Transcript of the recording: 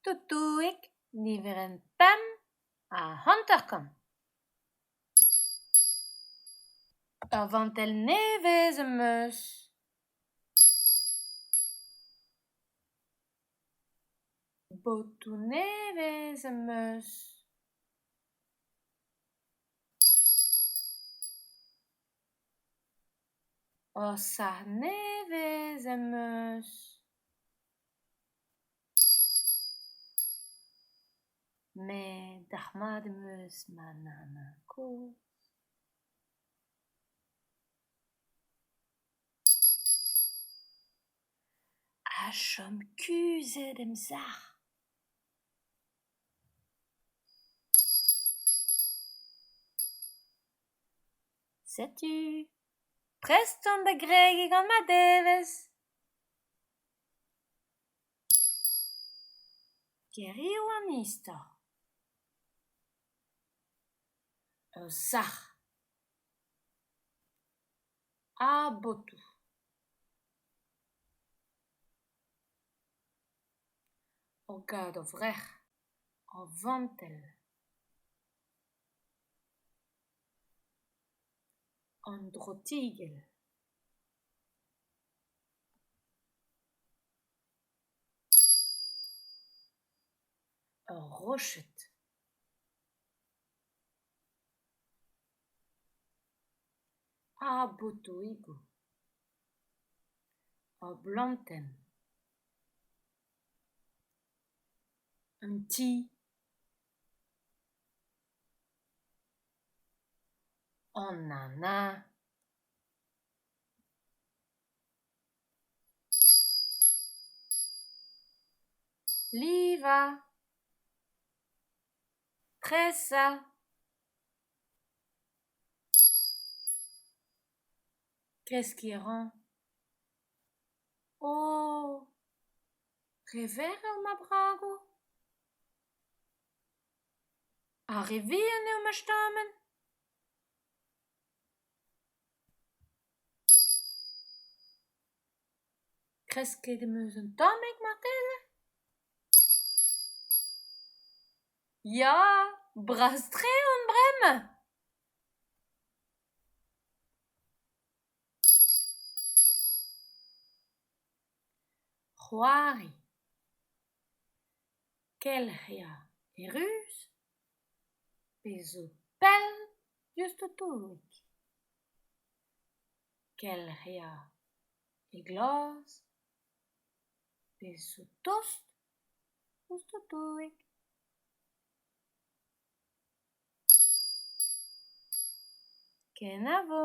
doe ik liever een pen a hanterkan. Avant el nevez em eus. Botou nevez em eus. Ossar nevez em eus. Me d'armad em eus manana koz. A chom kuzet em zar. Setu, prest an da greg gant ma devez. Gerioù an istor. Ur zar. A botou. O gad o vrech. O vantel. An drotigel. Ur rochet. A botou ego. O blantem. Un ti. An nana. Liva. Tressa. Qu'est-ce qui rend? Oh, rever ma brago. A revien eo ma stammen. Kreske de meus un tammig marteze? Ja, bras tre on bremme. C'hoari. Kelc'hia e ruz. Pe zo pell just o touik. Kelc'hia e glas. Pe zo tost just o touik. Ken a vo.